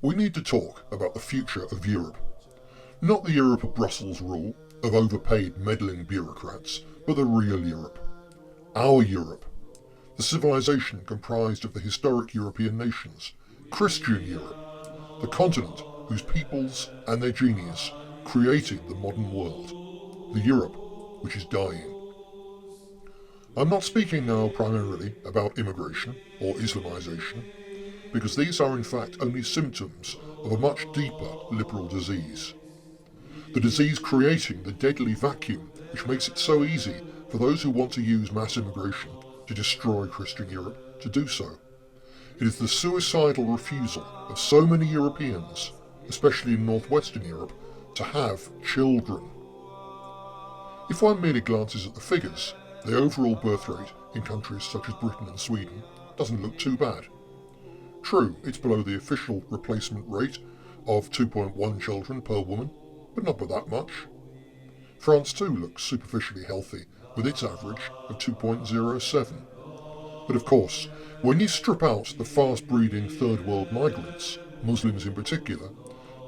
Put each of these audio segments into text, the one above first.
We need to talk about the future of Europe. Not the Europe of Brussels rule, of overpaid meddling bureaucrats, but the real Europe. Our Europe. The civilization comprised of the historic European nations. Christian Europe. The continent whose peoples and their genius created the modern world. The Europe which is dying. I'm not speaking now primarily about immigration or Islamization, because these are in fact only symptoms of a much deeper liberal disease. The disease creating the deadly vacuum which makes it so easy for those who want to use mass immigration to destroy Christian Europe to do so. It is the suicidal refusal of so many Europeans, especially in northwestern Europe, to have children. If one merely glances at the figures, the overall birth rate in countries such as Britain and Sweden doesn't look too bad. True, it's below the official replacement rate of 2.1 children per woman, but not by that much. France too looks superficially healthy, with its average of 2.07. But of course, when you strip out the fast-breeding third world migrants, Muslims in particular,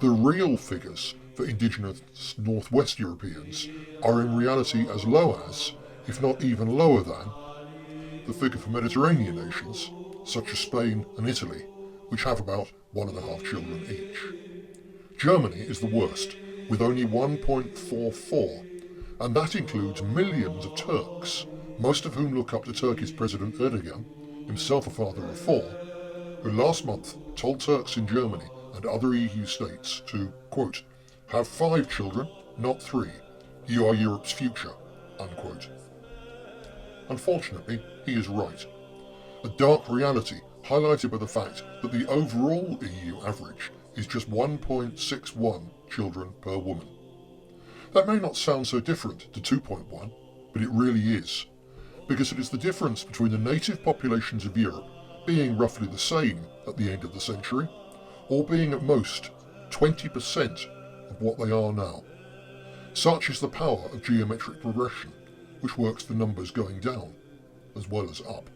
the real figures for indigenous Northwest Europeans are in reality as low as, if not even lower than, the figure for Mediterranean nations, such as Spain and Italy, which have about 1.5 children each. Germany is the worst, with only 1.44, and that includes millions of Turks, most of whom look up to Turkey's President Erdogan, himself a father of 4, who last month told Turks in Germany and other EU states to, quote, have 5 children, not 3. You are Europe's future, unquote. Unfortunately, he is right. A dark reality highlighted by the fact that the overall EU average is just 1.61 children per woman. That may not sound so different to 2.1, but it really is, because it is the difference between the native populations of Europe being roughly the same at the end of the century, or being at most 20% of what they are now. Such is the power of geometric progression, which works for numbers going down, as well as up.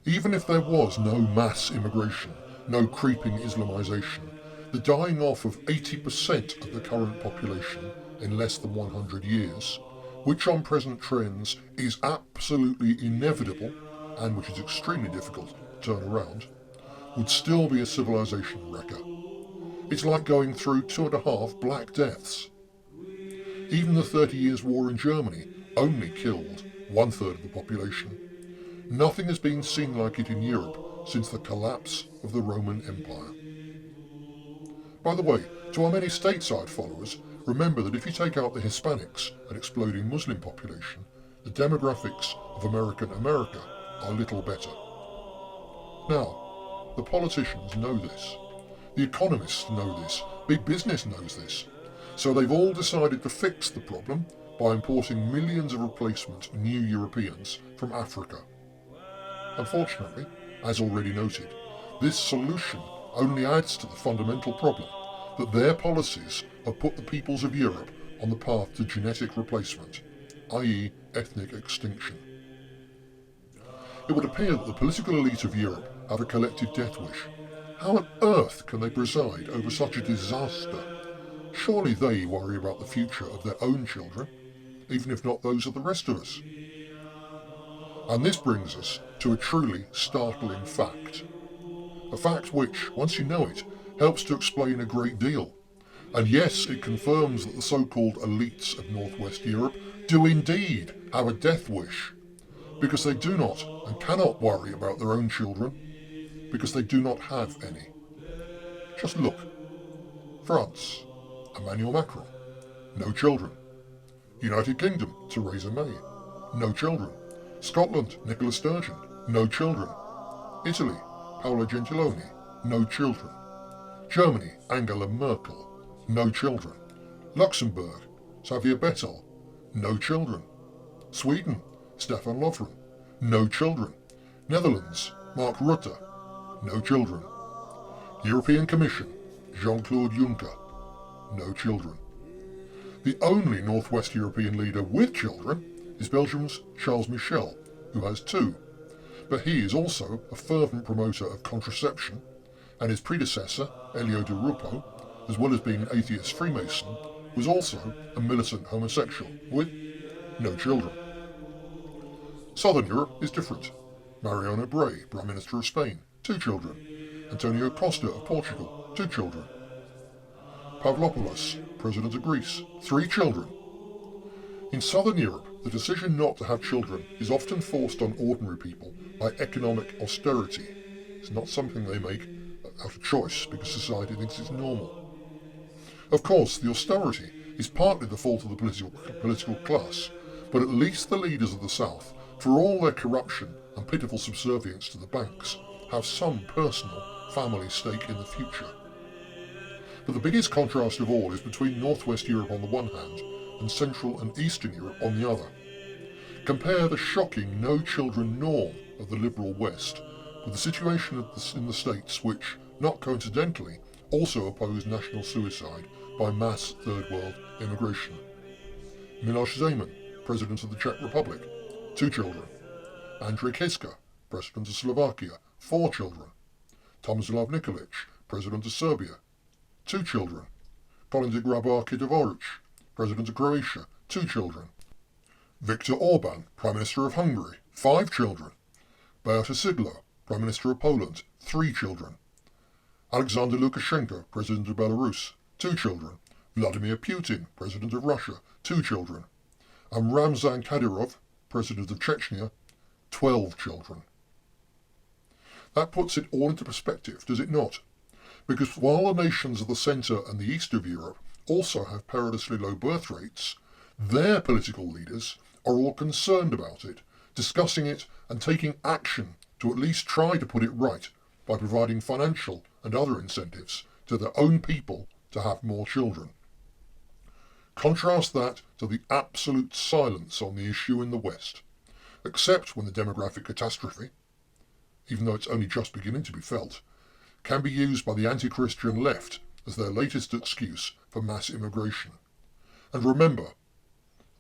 Even if there was no mass immigration, no creeping Islamization, the dying off of 80% of the current population in less than 100 years, which on present trends is absolutely inevitable, and which is extremely difficult to turn around, would still be a civilization wrecker. It's like going through 2.5 Black Deaths. Even the 30 Years' War in Germany only killed 1/3 of the population. Nothing has been seen like it in Europe since the collapse of the Roman Empire. By the way, to our many stateside followers, remember that if you take out the Hispanics and exploding Muslim population, the demographics of American America are little better. Now, the politicians know this. The economists know this. Big business knows this. So they've all decided to fix the problem by importing millions of replacement new Europeans from Africa. Unfortunately, as already noted, this solution only adds to the fundamental problem that their policies have put the peoples of Europe on the path to genetic replacement, i.e. ethnic extinction. It would appear that the political elite of Europe have a collective death wish. How on earth can they preside over such a disaster? Surely they worry about the future of their own children, even if not those of the rest of us. And this brings us to a truly startling fact. A fact which, once you know it, helps to explain a great deal. And yes, it confirms that the so-called elites of Northwest Europe do indeed have a death wish, because they do not and cannot worry about their own children, because they do not have any. Just look. France, Emmanuel Macron, no children. United Kingdom, Theresa May, no children. Scotland, Nicola Sturgeon, no children. Italy, Paolo Gentiloni, no children. Germany, Angela Merkel, no children. Luxembourg, Xavier Bettel, no children. Sweden, Stefan Löfven, no children. Netherlands, Mark Rutte, no children. European Commission, Jean-Claude Juncker, no children. The only Northwest European leader with children is Belgium's Charles Michel, who has 2, but he is also a fervent promoter of contraception, and his predecessor, Elio di Rupo, as well as being an atheist Freemason, was also a militant homosexual, with no children. Southern Europe is different. Mariano Bray, Prime Minister of Spain, 2 children. Antonio Costa of Portugal, 2 children. Pavlopoulos, President of Greece, 3 children. In Southern Europe, the decision not to have children is often forced on ordinary people by economic austerity. It's not something they make out of choice because society thinks it's normal. Of course, the austerity is partly the fault of the political class, but at least the leaders of the South, for all their corruption and pitiful subservience to the banks, have some personal family stake in the future. But the biggest contrast of all is between Northwest Europe on the one hand and Central and Eastern Europe on the other. Compare the shocking no-children norm of the liberal West with the situation in the States which, not coincidentally, also oppose national suicide by mass Third World immigration. Miloš Zeman, President of the Czech Republic, 2 children. Andrej Kiska, President of Slovakia, 4 children. Tomislav Nikolic, President of Serbia, 2 children. Kolinda Grabar-Kitarović, President of Croatia, 2 children. Viktor Orban, Prime Minister of Hungary, 5 children. Beata Szydło, Prime Minister of Poland, 3 children. Alexander Lukashenko, President of Belarus, 2 children. Vladimir Putin, President of Russia, 2 children. And Ramzan Kadyrov, President of Chechnya, 12 children. That puts it all into perspective, does it not? Because while the nations of the centre and the east of Europe also have perilously low birth rates, their political leaders are all concerned about it, discussing it and taking action to at least try to put it right by providing financial and other incentives to their own people to have more children. Contrast that to the absolute silence on the issue in the West, except when the demographic catastrophe, even though it's only just beginning to be felt, can be used by the anti-Christian left as their latest excuse for mass immigration. And remember,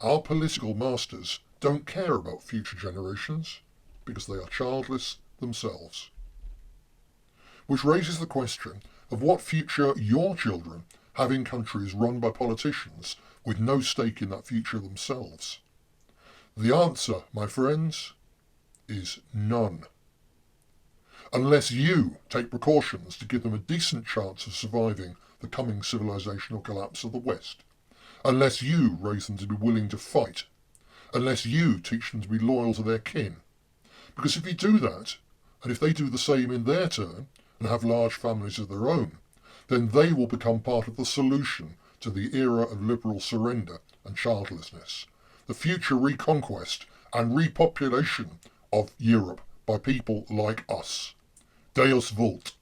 our political masters don't care about future generations because they are childless themselves. Which raises the question of what future your children have in countries run by politicians with no stake in that future themselves. The answer, my friends, is none. Unless you take precautions to give them a decent chance of surviving the coming civilizational collapse of the West. Unless you raise them to be willing to fight. Unless you teach them to be loyal to their kin. Because if you do that, and if they do the same in their turn, and have large families of their own, then they will become part of the solution to the era of liberal surrender and childlessness, the future reconquest and repopulation of Europe by people like us. Deus Vult.